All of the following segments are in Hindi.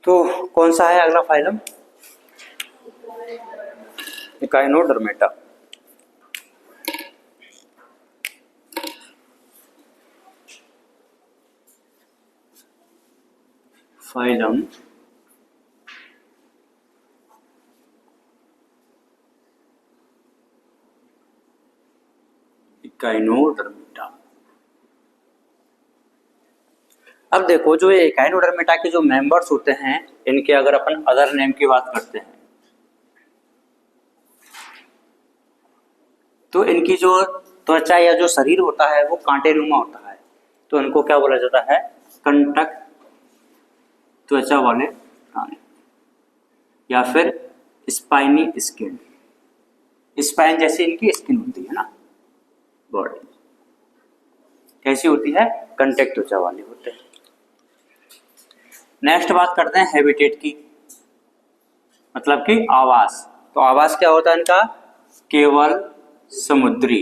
तो कौन सा है अगला फाइलम? इकाइनोडर्मेटा। Phylum Echinodermata. अब देखो, जो ये इकाइनोडर्मेटा के जो मेंबर्स होते हैं, इनके अगर अपन अदर नेम की बात करते हैं तो इनकी जो त्वचा या जो शरीर होता है वो कांटेनुमा होता है, तो इनको क्या बोला जाता है? कंटक त्वचा वाले प्राणी, या फिर स्पाइनी स्किन। स्पाइन जैसी इनकी स्किन होती है ना, बॉडी कैसी होती है? कंटक त्वचा वाली होते हैं। नेक्स्ट बात करते हैं हैबिटेट की, मतलब कि आवास। तो आवास क्या होता है इनका? केवल समुद्री।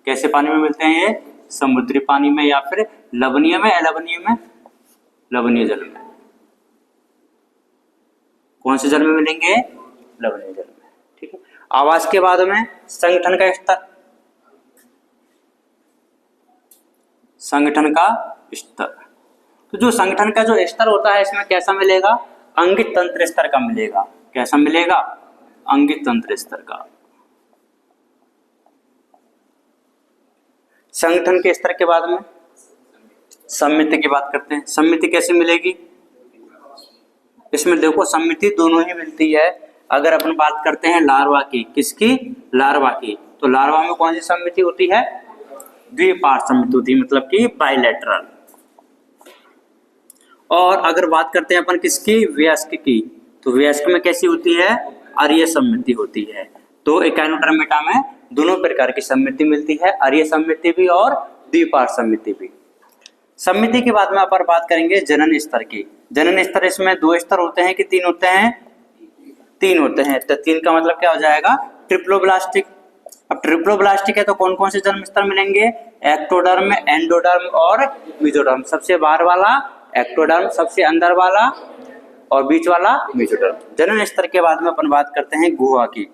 कैसे पानी में मिलते हैं ये? समुद्री पानी में, या फिर लवणीय में, अलवणीय में, लवणीय जल में। कौन से जल में मिलेंगे? लवणीय जल में। ठीक है। आवास के बाद में संगठन का स्तर। संगठन का स्तर, तो जो संगठन का जो स्तर होता है इसमें कैसा मिलेगा? अंगित तंत्र स्तर का मिलेगा। कैसा मिलेगा? अंगित तंत्र स्तर का। संगठन के स्तर के बाद में सम्मिति की बात करते हैं। सम्मिति कैसे मिलेगी? इसमें देखो, सम्मिति दोनों ही मिलती है। अगर अपन बात करते हैं लार्वा की, किसकी? लार्वा की, तो लार्वा में कौन सी सम्मिति होती है? द्विपार्श्व सम्मिति होती है, मतलब कि बाइलेटरल। और अगर बात करते हैं अपन किसकी? वयस्क की, तो वयस्क में कैसी होती है? अरीय सम्मिति होती है। तो इकाइनोडर्मेटा में दोनों प्रकार की सम्मिति मिलती है, अरीय सम्मिति भी और द्विपार्श्व सम्मिति भी। सम्मिति के बाद में अपन बात करेंगे जनन स्तर की। जनन स्तर, इसमें 2 स्तर होते हैं कि 3 होते हैं? 3 होते हैं। तो 3 का मतलब क्या हो जाएगा? ट्रिप्लोब्लास्टिक। अब ट्रिप्लोब्लास्टिक है तो कौन कौन से जन्म स्तर मिलेंगे? एक्टोडर्म, एंडोडर्म और मेसोडर्म। सबसे बाहर वाला एक्टोडर्म, सबसे अंदर वाला और बीच वाला मेसोडर्म। जनन स्तर के बाद में अपन बात करते हैं गुहा की।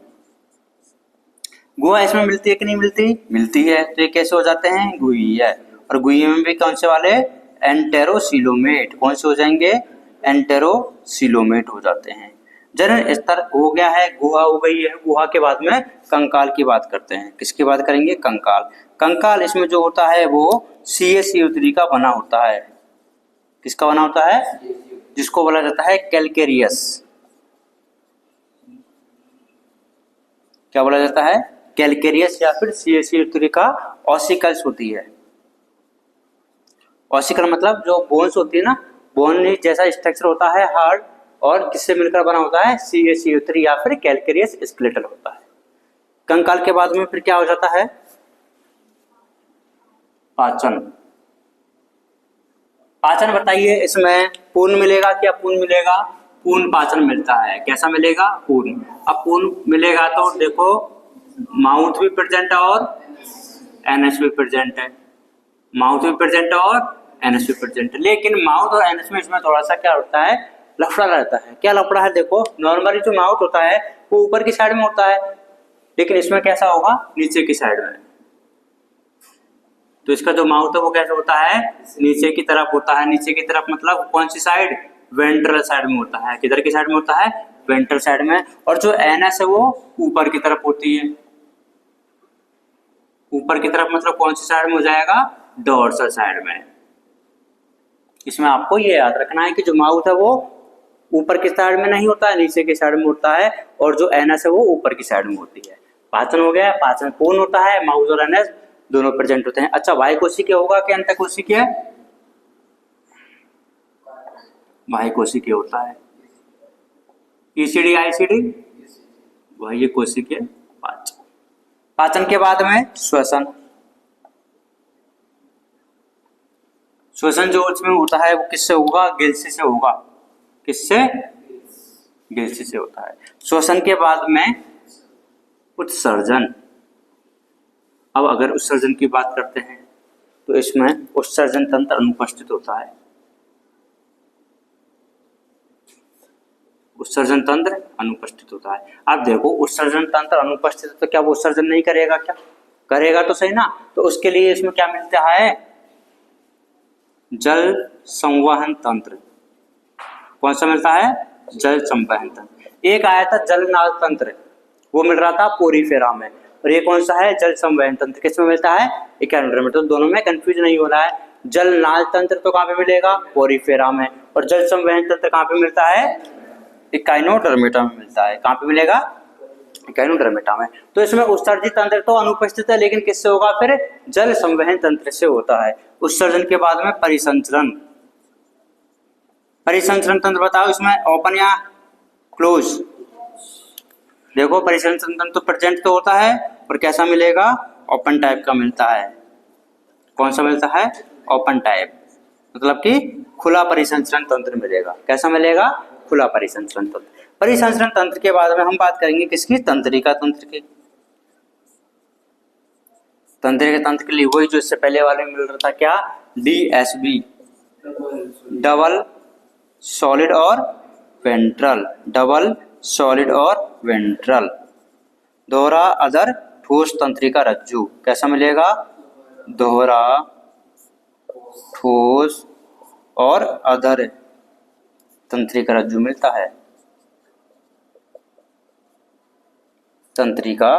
गुहा इसमें मिलती है कि नहीं मिलती? मिलती है। तो ये कैसे हो जाते हैं? गुहीय। और गुहीय में भी कौन से वाले? एंटेरोसिलोमेट। कौन से हो जाएंगे? एंटेरोसिलोमेट हो जाते हैं। जनन स्तर हो गया है, गुहा हो गई है। गुहा के बाद में कंकाल की बात करते हैं। किसकी बात करेंगे? कंकाल। कंकाल इसमें जो होता है वो CaCO3 का बना होता है। किसका बना होता है? जिसको बोला जाता है कैलकेरियस। क्या बोला जाता है? कैलकेरियस, या फिर CaCO3 का ऑसिकल्स होती है। ऑसिकल मतलब जो बोन्स होती है ना, बोन जैसा स्ट्रक्चर होता है हार्ड, और किससे मिलकर बना होता है? CaCO3 या फिर कैलकेरियस स्केलेटल होता है। कंकाल के बाद में फिर क्या हो जाता है? पाचन। पाचन बताइए, इसमें पूर्ण मिलेगा क्या? पूर्ण मिलेगा। पूर्ण पाचन मिलता है। कैसा मिलेगा? पूर्ण। अब पूर्ण मिलेगा तो देखो, माउथ भी प्रेजेंट है और एनएस भी प्रेजेंट है। माउथ भी प्रेजेंट है और एनएस भी प्रेजेंट है। लेकिन माउथ और एनएस में इसमें थोड़ा सा क्या होता है? लफड़ा रहता है। क्या लफड़ा है? देखो, नॉर्मली जो माउथ होता है वो ऊपर की साइड में होता है, लेकिन इसमें कैसा होगा? नीचे की साइड में। तो इसका जो माउथ है वो कैसे होता है? नीचे की तरफ होता है। नीचे की तरफ मतलब कौन सी साइड? वेंट्रल साइड में होता है। किधर की साइड में होता है? वेंट्रल साइड में। और जो एनएस है वो ऊपर की तरफ होती है। ऊपर की तरफ मतलब कौन सी साइड में हो जाएगा? डोर्सल साइड में। इसमें आपको ये याद रखना है कि जो माउथ है वो ऊपर की साइड में नहीं होता है, नीचे की साइड में होता है, और जो एनएस है वो ऊपर की साइड में होती है। पाचन हो गया। पाचन पूर्ण होता है, माउथ और एनएस दोनों प्रेजेंट होते हैं। अच्छा, बाह्य कोशिकीय होगा कि अंतः कोशिकीय? बाह्य कोशिकीय होता है। ईसीडी आईसीडी बाह्य कोशिकीय पाचन। पाचन के बाद में श्वसन। श्वसन जो उसमें होता है वो किससे होगा? गिल्सी से होगा। किससे? गिल्सी से होता है। श्वसन के बाद में उत्सर्जन। अब अगर उत्सर्जन की बात करते हैं तो इसमें उत्सर्जन तंत्र अनुपस्थित होता है। उत्सर्जन तंत्र अनुपस्थित होता है। अब देखो उत्सर्जन तंत्र अनुपस्थित है तो क्या वो उत्सर्जन नहीं करेगा? क्या करेगा तो सही ना। तो उसके लिए इसमें क्या मिलता है? जल संवहन तंत्र। कौन सा मिलता है? जल संवहन तंत्र। एक आया था जल नाल तंत्र, वो मिल रहा था पोरीफेरा में, और ये कौन सा है? जल संवहन तंत्र। किसमें मिलता है? इक्यानोडर्म में। तो दोनों में कंफ्यूज नहीं हो रहा है। जल नाल तंत्र तो कहाँ पे मिलेगा? पोरीफेरा में। और जल संवहन तंत्र कहाँ पे मिलता है? इकाइनोडर्मिटा में मिलता है। कहाँ पे मिलेगा? इकाइनोडर्मिटा में। तो इसमें उत्सर्जित तंत्र तो अनुपस्थित है, लेकिन किससे होगा फिर? जल संवहन तंत्र से होता है। उत्सर्जन के बाद में परिसंचरण। परिसंचरण तंत्र बताओ, इसमें ओपन या क्लोज? देखो परिसंचरण तंत्र तो प्रेजेंट तो होता है, और कैसा मिलेगा? ओपन टाइप का मिलता है। कौन सा मिलता है? ओपन टाइप, मतलब कि खुला परिसंचरण तंत्र मिलेगा। कैसा मिलेगा? खुला परिसंचरण तंत्र। परिसंचरण तंत्र के बाद में हम बात करेंगे किसकी? तंत्रिका तंत्र की। तंत्रिका तंत्र के लिए वही जो इससे पहले वाले में मिल रहा था, क्या? DSB, डबल सॉलिड और वेंट्रल। डबल सॉलिड और वेंट्रल। दोहरा अधर ठोस तंत्रिका रज्जु। कैसा मिलेगा? दोहरा ठोस और अधर तंत्रिका रज्जु मिलता है। तंत्रिका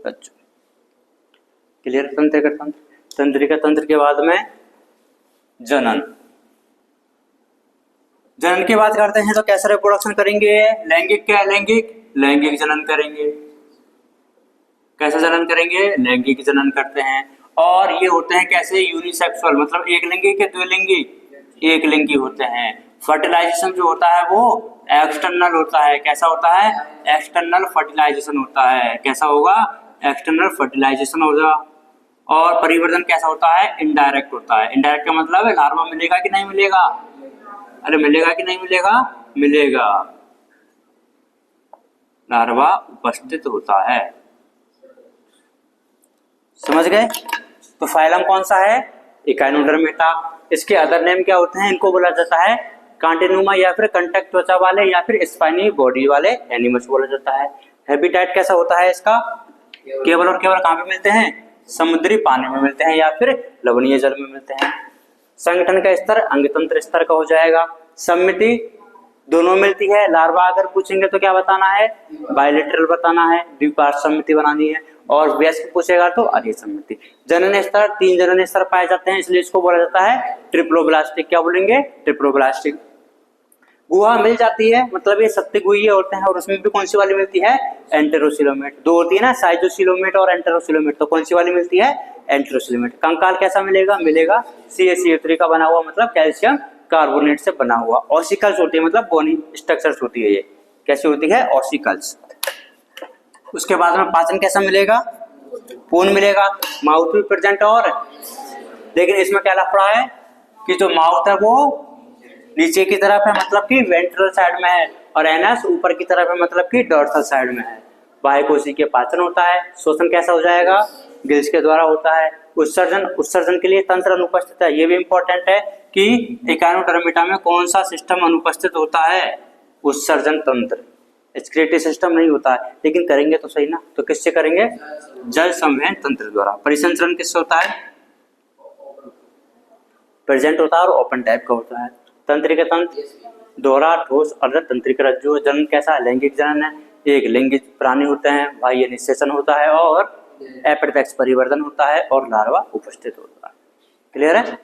रज्जु क्लियर। तंत्रिका तंत्र। तंत्रिका तंत्र के बाद में जनन। जनन की बात करते हैं तो कैसा रिप्रोडक्शन करेंगे? लैंगिक। क्या लैंगिक? लैंगिक जनन करेंगे। कैसा जनन करेंगे? लैंगिक जनन करते हैं। और ये होते हैं कैसे? यूनिसेक्सुअल, मतलब एक लिंगी के द्विलिंगी? एक लिंगी होते हैं। फर्टिलाइजेशन जो होता है वो एक्सटर्नल होता है। कैसा होता है? एक्सटर्नल फर्टिलाइजेशन होता है। कैसा होगा? एक्सटर्नल फर्टिलाइजेशन होगा। और परिवर्धन कैसा होता है? इनडायरेक्ट होता है। इनडायरेक्ट का मतलब है लार्वा मिलेगा कि नहीं मिलेगा? अरे मिलेगा कि नहीं मिलेगा? मिलेगा। लार्वा उपस्थित होता है। समझ गए? तो फाइलम कौन सा है? इकाइनोडर्मेटा। इसके अदर नेम क्या होते हैं? इनको बोला जाता है कांटिन्यूमा, या फिर कंटैक्ट त्वचा वाले, या फिर स्पाइनी बॉडी वाले एनिमल्स बोला जाता है। हैबिटेट कैसा होता है इसका? केवल और केवल कहाँ पे मिलते हैं? समुद्री पानी में मिलते हैं, या फिर लवणीय जल में मिलते हैं। संगठन का स्तर अंगतंत्र स्तर का हो जाएगा। सम्मिति दोनों मिलती है। लार्वा अगर पूछेंगे तो क्या बताना है? बायलेटरल बताना है, द्विपार्श्व सम्मिति बनानी है। और वयस्क पूछेगा तो अर्य सम्मिति। जनन स्तर 3 जनन स्तर पाए जाते हैं, इसलिए इसको बोला जाता है ट्रिप्लोब्लास्टिक। क्या बोलेंगे? ट्रिप्लोब्लास्टिक। गुहा मिल जाती है, मतलब ये सत्य गुही होते हैं, और उसमें भी कौन सी वाली मिलती है? एंटेरोसिलोमेट। दो होती है ना, साइजोसिलोमेट और एंटेरोसिलोमेट, तो कौन सी वाली मिलती है? एंटेरोसिलोमेट। कंकाल कैसा मिलेगा? मिलेगा CaCO3 का बना हुआ, मतलब कैल्शियम कार्बोनेट से बना हुआ। ऑसिकल्स होती है, मतलब बोनी स्ट्रक्चर्स होती है। ये कैसी होती है? ऑसिकल्स। उसके बाद में पाचन कैसा मिलेगा? पूर्ण मिलेगा। माउथ भी प्रेजेंट, और लेकिन इसमें क्या लफड़ा है कि जो माउथ है वो नीचे की तरफ है, मतलब कि वेंट्रल साइड में है, और एनस ऊपर की तरफ है, मतलब कि डोर्सल साइड में है। बाह्यकोशी के पाचन होता है। शोषण कैसा हो जाएगा? गिल्स के द्वारा होता है। उत्सर्जन, उत्सर्जन के लिए तंत्र अनुपस्थित है। ये भी इंपॉर्टेंट है कि इकाइनोडर्मिटा में कौन सा सिस्टम अनुपस्थित होता है? उत्सर्जन तंत्र। एक्सक्रीटरी सिस्टम नहीं होता है, लेकिन करेंगे तो सही ना। तो किससे करेंगे? जल संवहन तंत्र द्वारा। परिसंचरण किससे होता है? प्रेजेंट होता है और ओपन टाइप का होता है। तंत्रिका तंत्र दोहरा ठोस अर्ध तंत्रिका रज्जु। जनन कैसा है? लैंगिक जनन है। एक लिंगिक प्राणी होते हैं, बाह्य निषेचन होता है, और अप्रत्यक्ष परिवर्धन होता है, और लार्वा उपस्थित होता है। क्लियर है?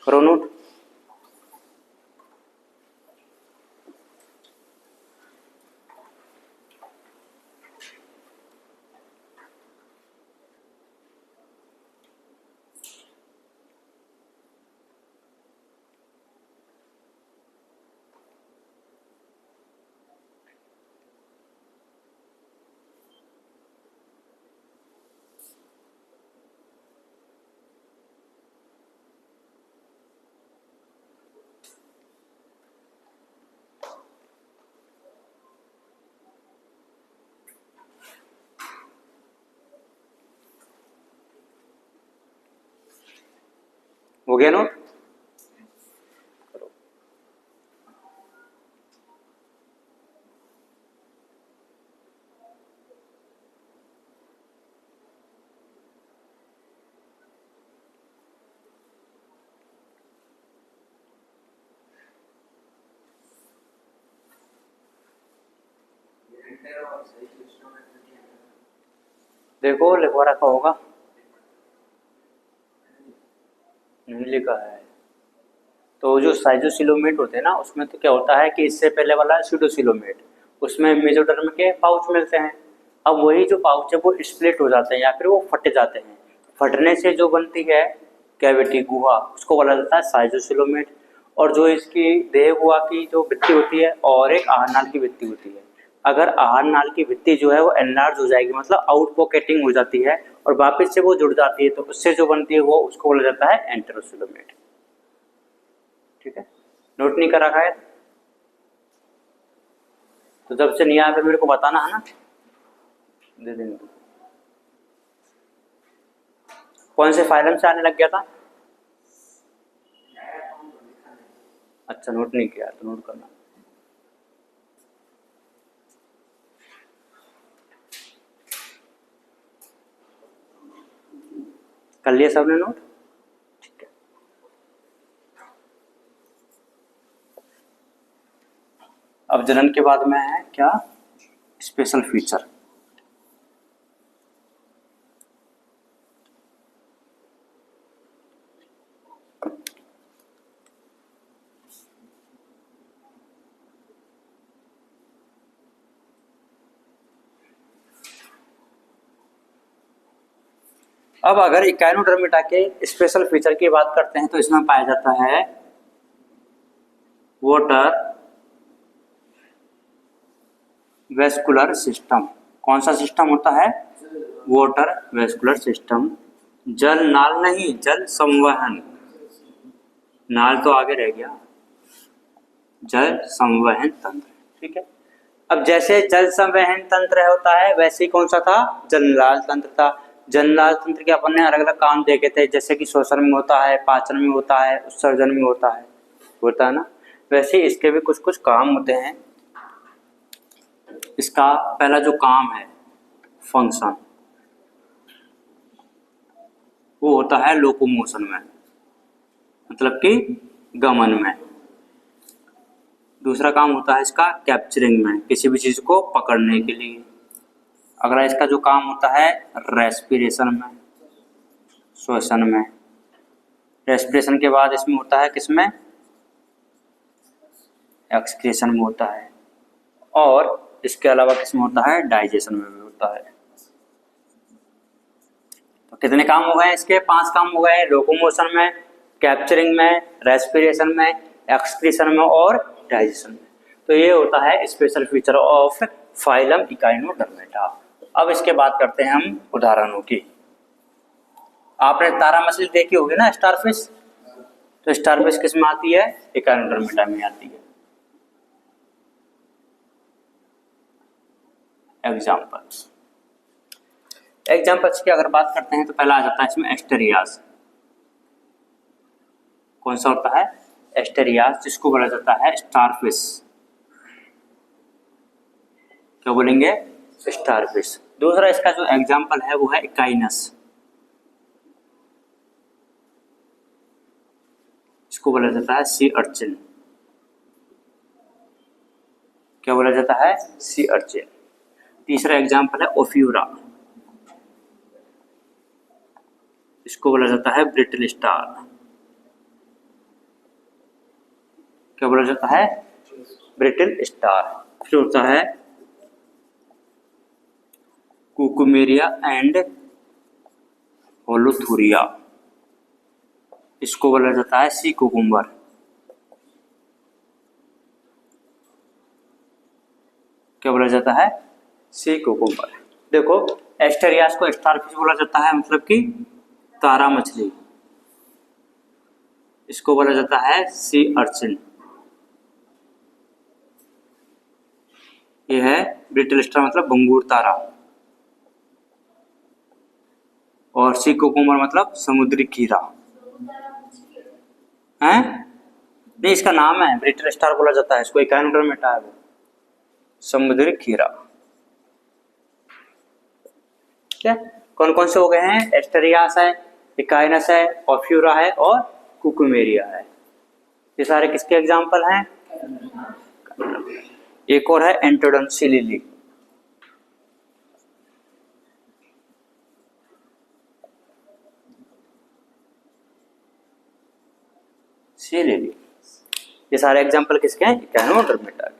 करो नोट। हो गया नोट? देखो लिखवा रखा होगा, नहीं लिखा है। तो जो साइटोसिलोमेट होते हैं ना, उसमें तो क्या होता है कि इससे पहले वाला स्यूडोसिलोमेट, उसमें मेसोडर्म के पाउच मिलते हैं। अब वही जो पाउच है वो स्प्लिट हो जाते हैं या फिर वो फट जाते हैं। फटने से जो बनती है कैविटी, गुहा, उसको बोला जाता है साइटोसिलोमेट। और जो इसकी देह गुहा की जो भित्ति होती है और एक आहार नाल की भित्ति होती है, अगर आहार नाल की भित्ति जो है वो एनलार्ज हो जाएगी, मतलब आउट पॉकेटिंग हो जाती है और वापस से वो जुड़ जाती है, तो उससे जो बनती है वो उसको बोला जाता है एंटेरोसिलोमेट। ठीक है, नोट नहीं कर रखा है तो जब से नहीं आया फिर मेरे को बताना है ना, दे देंगे। कौन से फाइलम से आने लग गया था? अच्छा, नोट नहीं किया तो नोट करना। कर लिया सबने नोट? ठीक है। अब जनन के बाद में है क्या? Special feature. अब अगर इकाइनोडर्मिटा के स्पेशल फीचर की बात करते हैं तो इसमें पाया जाता है वाटर वेस्कुलर सिस्टम। कौन सा सिस्टम होता है? Water vascular system. जल नाल नहीं, जल संवहन, नाल तो आगे रह गया, जल संवहन तंत्र। ठीक है, अब जैसे जल संवहन तंत्र होता है वैसे ही कौन सा था? जलनाल तंत्र था। जलनाल तंत्र के अपन ने अलग अलग काम देखे थे, जैसे कि श्वसन में होता है, पाचन में होता है, उत्सर्जन में होता है ना। वैसे इसके भी कुछ कुछ काम होते हैं। इसका पहला जो काम है फंक्शन, वो होता है लोकोमोशन में, मतलब कि गमन में। दूसरा काम होता है इसका कैप्चरिंग में, किसी भी चीज को पकड़ने के लिए। अगला इसका जो काम होता है रेस्पिरेशन में, श्वसन में। रेस्पिरेशन के बाद इसमें होता है किसमें? एक्सक्रीशन में होता है। और इसके अलावा किसमें होता है? डाइजेशन में भी होता है। तो कितने काम हो गए इसके? 5 काम हो गए, लोकोमोशन में, कैप्चरिंग में, रेस्पिरेशन में, एक्सक्रीशन में और डाइजेशन में। तो ये होता है special feature of phylum Echinodermata. अब इसके बात करते हैं हम उदाहरणों की। आपने तारा मछली देखी होगी ना, स्टारफिश। तो स्टारफिश किस में आती है? इकाइनोडर्मेटा में आती है। एग्जाम्पल्स की अगर बात करते हैं तो पहला आ जाता है इसमें एस्टेरियास। कौन सा होता है? एस्टेरियास, जिसको बोला जाता है स्टारफिश। क्या बोलेंगे? स्टारफिश। दूसरा इसका जो एग्जाम्पल है वो है इकाइनस, इसको बोला जाता है सी अर्चिन। क्या बोला जाता है? Sea urchin. तीसरा एग्जाम्पल है ओफ्यूरा, इसको बोला जाता है ब्रिटल स्टार। क्या बोला जाता है? Brittle star. फिर होता है कुकुमेरिया एंड होलोथुरिया, इसको बोला जाता है सी कुकुम्बर। क्या बोला जाता है? Sea cucumber. देखो, एस्टेरियास को स्टारफिश बोला जाता है, मतलब कि तारा मछली। इसको बोला जाता है सी अर्चिन। यह है ब्रिटल स्टार, मतलब बंगूर तारा। और सी कुकुम्बर मतलब समुद्री खीरा है। नहीं, इसका नाम है, ब्रिटल स्टार बोला जाता है इसको, इकाइनोडर्मेटा है वो, समुद्री खीरा। क्या कौन कौन से हो गए हैं? एस्टेरियास है, इकाइनस है, ओफ्यूरा है और कुकुमेरिया है। ये सारे किसके एग्जाम्पल हैं? एक और है एंटोडोन सिलिली। सी ले ली। ये सारे एग्जाम्पल किसके हैं? इकोनोडर्मेटा के।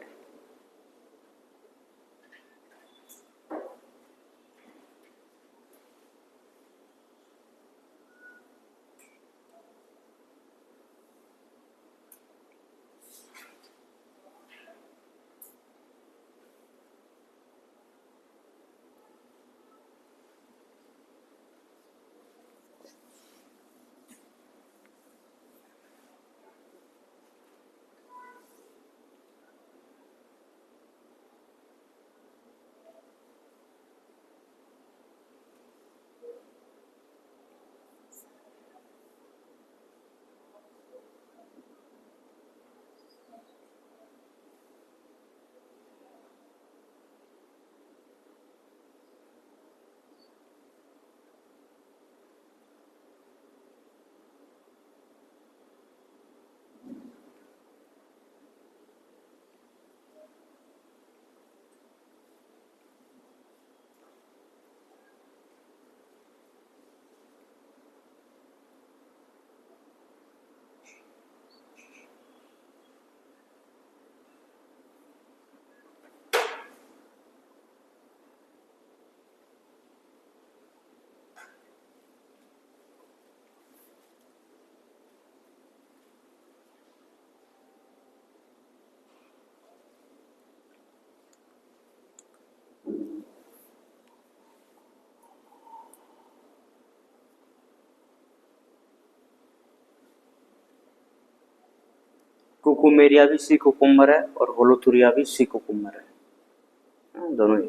कुकुमेरिया भी सी कुकुम्बर है और होलोथुरिया भी सी कुकुम्बर है, दोनों ही।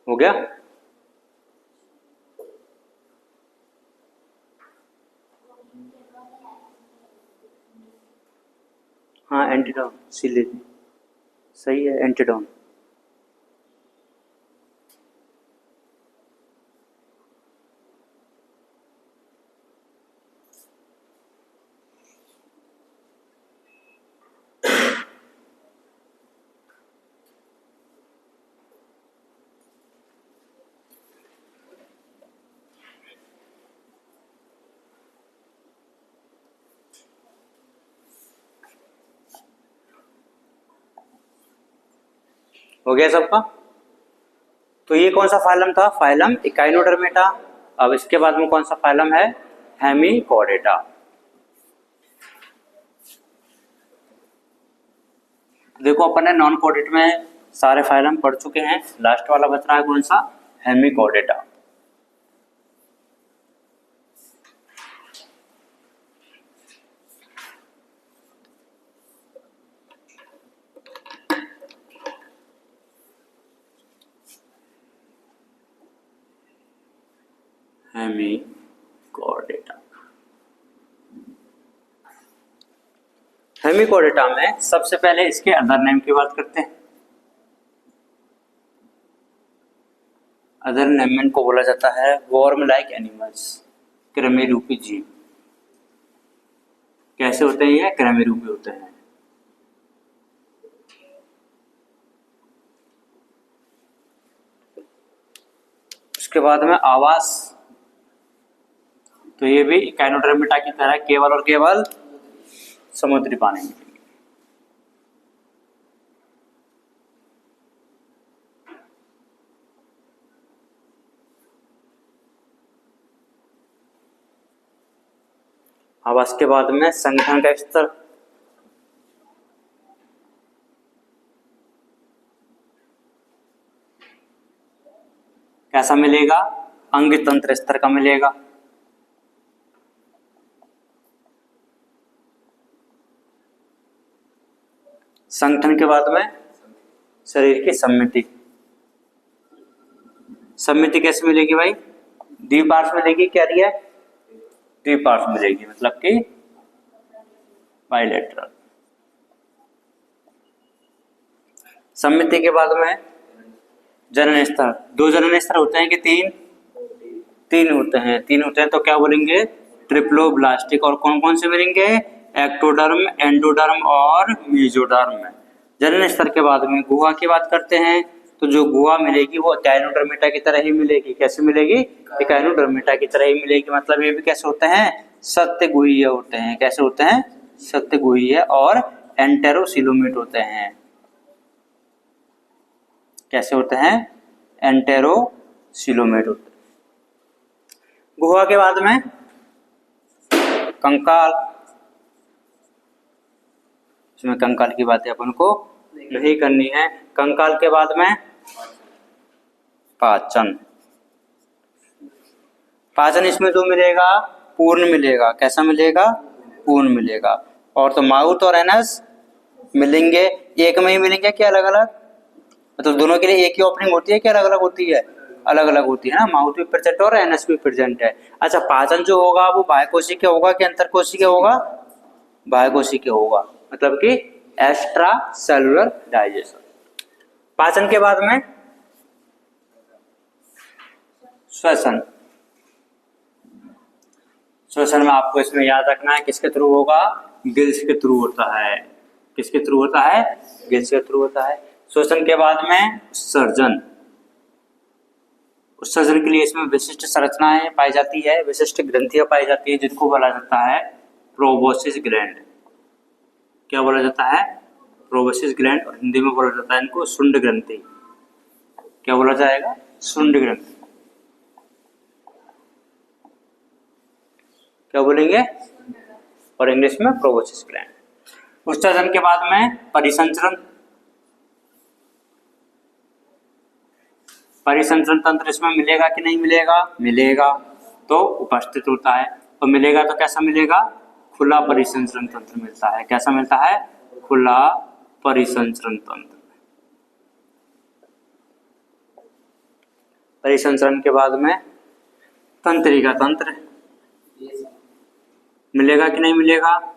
हो गया? हाँ एंटीडॉन सी ले ली, सही है एंटीडॉन। हो गया सबका? तो ये कौन सा फाइलम था? Phylum Echinodermata. अब इसके बाद में कौन सा फाइलम है? हेमिकॉर्डेटा। देखो अपन ने नॉन कॉर्डेट में सारे फाइलम पढ़ चुके हैं, लास्ट वाला बच रहा है कौन सा? हेमिकॉर्डेटा। हेमिकॉर्डेटा। हेमिकॉर्डेटा में सबसे पहले इसके अदर नेम की बात करते हैं। अदर नेम को बोला जाता है वर्म लाइक एनिमल्स, कृमि रूपी जीव। कैसे होते हैं ये? कृमि रूपी होते हैं। उसके बाद में आवास, तो ये भी इकाइनोडर्मेटा की तरह केवल और केवल समुद्री पानी में। आवास के बाद में संगठन का स्तर, कैसा मिलेगा? अंग तंत्र स्तर का मिलेगा। संगठन के बाद में शरीर की सम्मिति। सम्मिति कैसे मिलेगी भाई? द्विपार्श्व मिलेगी, क्या दिया? द्विपार्श्व मिलेगी, मतलब कि बाइलेटरल। सम्मिति के बाद में जनन स्तर। दो जनन स्तर होते हैं कि तीन? तीन होते हैं। तीन होते हैं तो क्या बोलेंगे? ट्रिप्लोब्लास्टिक। और कौन कौन से मिलेंगे? एक्टोडर्म, एंडोडर्म और मेसोडर्म। जनन स्तर के बाद में गुहा की बात करते हैं तो जो गुहा मिलेगी वो एकाइनोडर्मिटा की तरह ही मिलेगी। कैसे मिलेगी? एकाइनोडर्मिटा की तरह ही मिलेगी। मतलब ये भी कैसे होते हैं? सत्य गुहीय होते हैं। कैसे होते हैं? सत्य गुहीय और एंटेरोसिलोमेट होते हैं। कैसे होते हैं? एंटेरोसिलोमेट होते हैं। गुहा के बाद में कंकाल। इसमें कंकाल की बातें अपन को नहीं करनी है। कंकाल के बाद में पाचन। पाचन इसमें जो मिलेगा पूर्ण मिलेगा। कैसा मिलेगा? पूर्ण मिलेगा। और तो माउथ और एनस मिलेंगे, एक में ही मिलेंगे क्या अलग अलग? मतलब दोनों के लिए एक ही ओपनिंग होती है क्या अलग अलग होती है? अलग अलग होती है ना। माउथ भी प्रेजेंट और एनस भी प्रेजेंट है। अच्छा, पाचन जो होगा वो बाह्यकोशिकीय होगा कि अंतरकोशिकीय होगा? बाह्यकोशिकीय होगा। मतलब कि एक्स्ट्रा सेलुलर डाइजेशन। पाचन के बाद में श्वसन। श्वसन में आपको इसमें याद रखना है किसके थ्रू होगा? गिल्स के थ्रू होता है। किसके थ्रू होता है? गिल्स के थ्रू होता है। श्वसन के बाद में उत्सर्जन। उत्सर्जन के लिए इसमें विशिष्ट संरचनाएं पाई जाती है, विशिष्ट ग्रंथियां पाई जाती है, जिनको बोला जाता है प्रोबोसिस ग्लैंड। क्या बोला जाता है? Proboscis gland. और हिंदी में बोला जाता है इनको शुंड ग्रंथि। क्या बोला जाएगा? शुंड ग्रंथि। क्या बोलेंगे? और इंग्लिश में प्रोबोसिस ग्लैंड। उत्सर्जन के बाद में परिसंचरण। परिसंचरण तंत्र इसमें मिलेगा कि नहीं मिलेगा? मिलेगा, तो उपस्थित होता है। तो मिलेगा तो कैसा मिलेगा? खुला परिसंचरण तंत्र मिलता है। कैसा मिलता है? खुला परिसंचरण तंत्र। परिसंचरण के बाद में तंत्रिका तंत्र मिलेगा कि नहीं मिलेगा?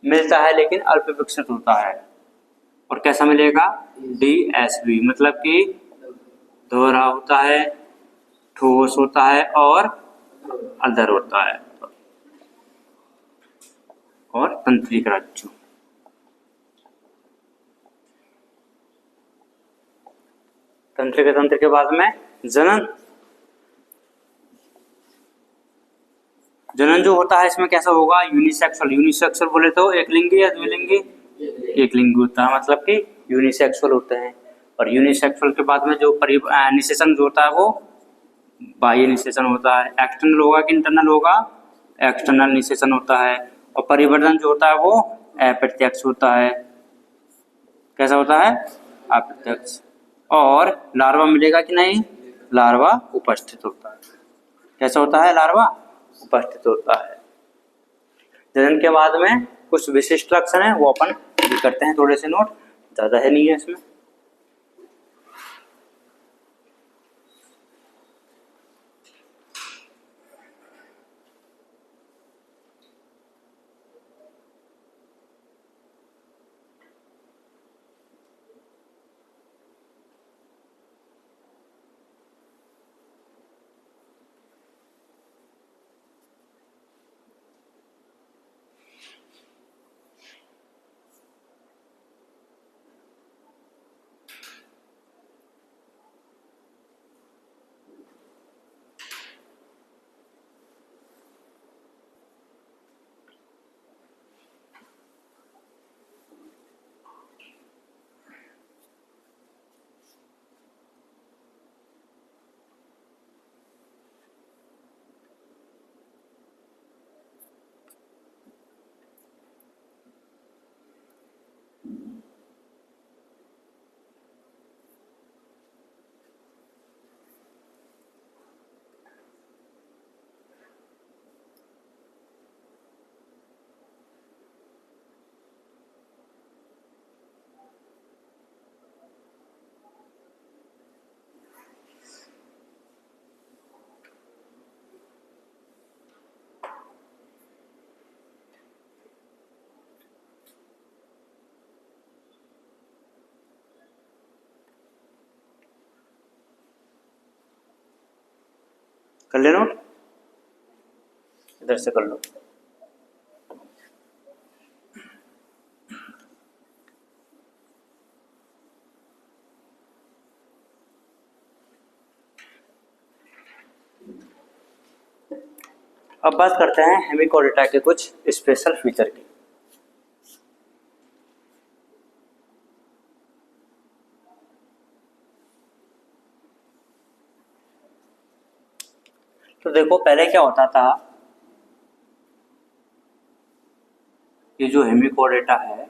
मिलता है, लेकिन अल्प विकसित होता है। और कैसा मिलेगा? DSV। मतलब कि दोहरा होता है, ठोस होता है और अधर होता है। और तंत्रिका रज्जु। तंत्रिका तंत्र के बाद में जनन। जनन जो होता है इसमें कैसा होगा? यूनिसेक्सुअल। यूनिसेक्सुअल बोले तो एक लिंगी या द्विलिंगी? एक लिंगी होता है, मतलब कि यूनिसेक्सुअल होते हैं। और यूनिसेक्सुअल के बाद में जो निषेचन जो होता है वो बाह्य निषेचन होता है। एक्सटर्नल होगा कि इंटरनल होगा? एक्सटर्नल निषेचन होता है। और परिवर्धन जो होता है वो अप्रत्यक्ष होता है। कैसा होता है? अप्रत्यक्ष। और लार्वा मिलेगा कि नहीं? लार्वा उपस्थित होता है। कैसा होता है? लार्वा उपस्थित होता है। जनन के बाद में कुछ विशिष्ट लक्षण है, वो अपन भी करते हैं थोड़े से नोट, ज्यादा है नहीं है इसमें। कर ले नोट, इधर से कर लो। अब बात करते हैं हेमिकोडेटा के कुछ स्पेशल फीचर की। तो देखो पहले क्या होता था, ये जो हेमिकोडेटा है,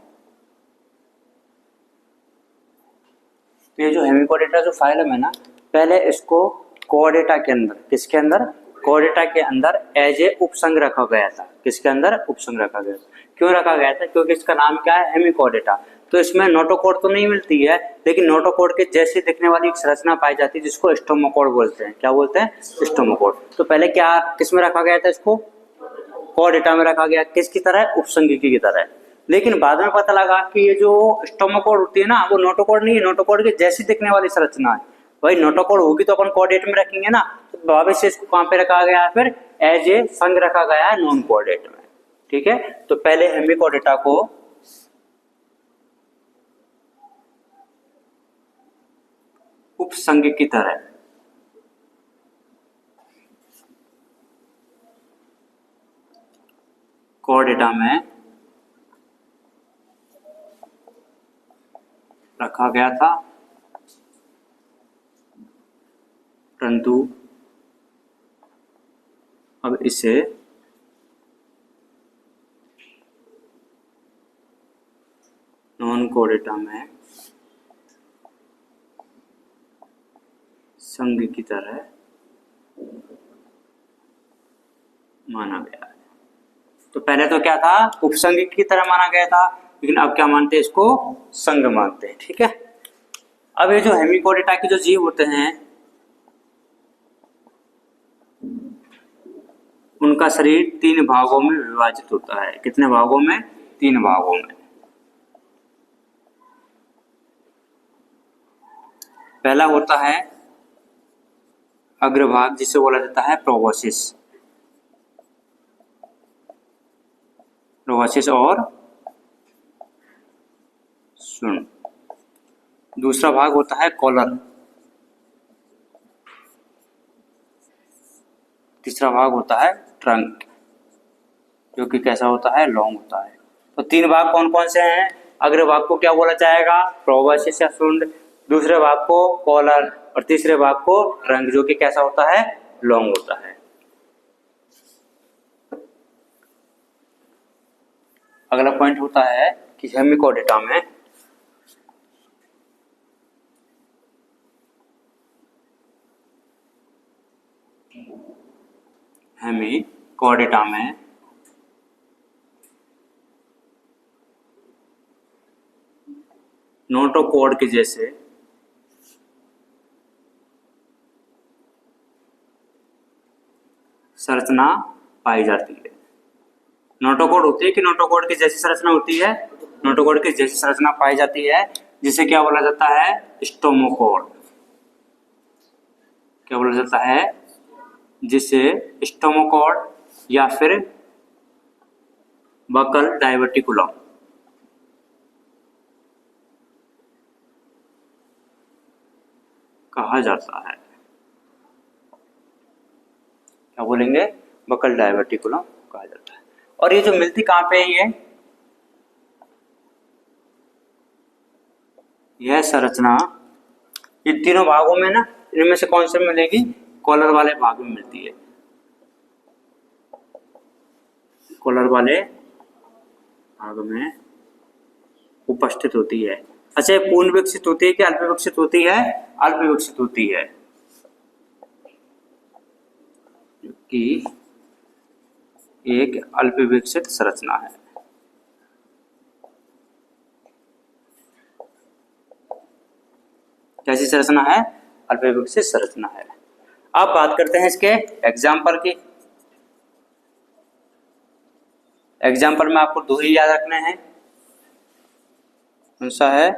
तो ये जो हेमिकोडेटा जो फाइलम है ना, पहले इसको कोडेटा के अंदर, किसके अंदर, कोडेटा के अंदर एज ए उपसंग रखा गया था। किसके अंदर, उपसंग रखा गया था। क्यों रखा गया था, क्योंकि इसका नाम क्या है, हेमिकोडेटा। तो इसमें नोटोकोड तो नहीं मिलती है, लेकिन नोटोकोड के जैसी दिखने वाली एक संरचना पाई जाती है जिसको स्टोमोकोड बोलते हैं। क्या बोलते हैं, स्टोमोकोड। तो पहले क्या किस में रखा गया था, इसको कोडेटा में रखा गया, किसकी तरह, उपसंगिकी की तरह। लेकिन बाद में पता लगा कि ये जो स्टोमोकोड होती है ना, वो नोटोकोड नहीं है, नोटोकोड के जैसी दिखने वाली संरचना है। भाई नोटोकोड होगी तो अपन कोडेट में रखेंगे ना, तो वापस से इसको कहां पे रखा गया है, फिर एज ए संग रखा गया है नॉन कोडेट में। ठीक है, तो पहले हेमिकोडेटा को उपसंग की तरह कोडेटा में रखा गया था, परंतु अब इसे नॉन कोडेटा में संघ की तरह माना गया है। तो पहले तो क्या था, उपसंघ की तरह माना गया था, लेकिन अब क्या मानते हैं, इसको संघ मानते हैं। ठीक है, अब ये जो हेमिकोडेटा के जो जीव होते हैं, उनका शरीर 3 भागों में विभाजित होता है। कितने भागों में, 3 भागों में। पहला होता है अग्रभाग, जिसे बोला जाता है प्रोबोसिस, प्रोबोसिस और सुन। दूसरा भाग होता है कॉलर। तीसरा भाग होता है ट्रंक, जो कि कैसा होता है, लॉन्ग होता है। तो 3 भाग कौन कौन से हैं, अग्रभाग को क्या बोला जाएगा, प्रोबोसिस या सुंड, दूसरे भाग को कॉलर, और तीसरे भाग को ट्रंक, जो कि कैसा होता है, लॉन्ग होता है। अगला पॉइंट होता है कि हेमिकोडेटा में नोटोकोड के जैसे संरचना पाई जाती है। नोटोकोड होती है कि नोटोकोड की जैसी संरचना होती है, नोटोकोड की जैसी संरचना पाई जाती है, जिसे क्या बोला जाता है, स्टोमोकोड। क्या बोला जाता है, जिसे स्टोमोकोड या फिर बकल डाइवर्टिकुलम कहा जाता है। क्या बोलेंगे, बकल डाइवर्टिकुलम कहा जाता है। और ये जो मिलती कहां पे है, यह संरचना ये तीनों भागों में ना, इनमें से कौन से में मिलेगी, कॉलर वाले भाग में मिलती है। कॉलर वाले भाग में उपस्थित होती है। अच्छा, पूर्ण विकसित होती है कि अल्प विकसित होती है, अल्प विकसित होती है, कि एक अल्प विकसित संरचना है। कैसी संरचना है, अल्प विकसित संरचना है। अब बात करते हैं इसके एग्जाम्पल की। एग्जाम्पल में आपको 2 ही याद रखने हैं। कौन सा है,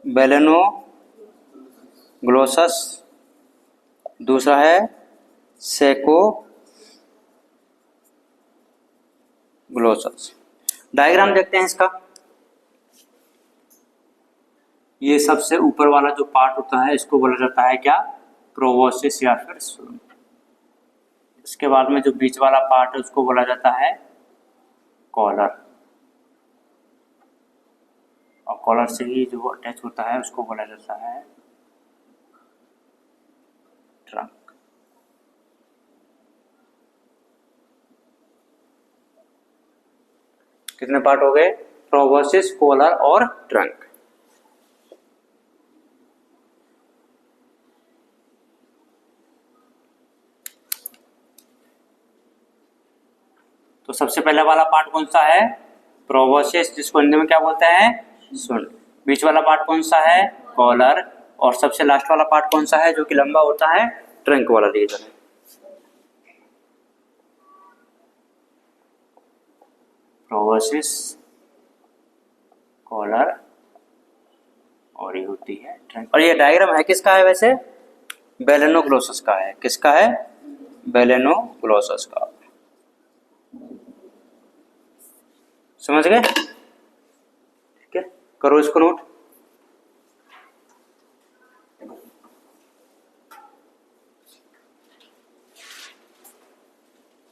बेलेनोग्लोसस, दूसरा है सेकोग्लोसस। डायग्राम देखते हैं इसका। ये सबसे ऊपर वाला जो पार्ट होता है, इसको बोला जाता है क्या, प्रोबोसिस या फिर उसके बाद में जो बीच वाला पार्ट है उसको बोला जाता है कॉलर, और कॉलर से ही जो अटैच होता है उसको बोला जाता है ट्रंक। कितने पार्ट हो गए? प्रोबोसिस, कॉलर और ट्रंक। तो सबसे पहले वाला पार्ट कौन सा है? प्रोबोसिस, जिसको हिंदी में क्या बोलते हैं? सुन। बीच वाला पार्ट कौन सा है? कॉलर। और सबसे लास्ट वाला पार्ट कौन सा है जो कि लंबा होता है? ट्रंक वाला रीजन है। प्रोबोसिस, कॉलर और ये होती है ट्रंक। और ये डायग्राम है किसका है वैसे? बेलेनोग्लोसस का है। किसका है? बेलेनोग्लोसस का। समझ गए? ठीक है, करो इसको नोट।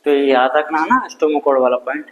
तो ये याद रखना है ना स्टोमोकोड वाला पॉइंट।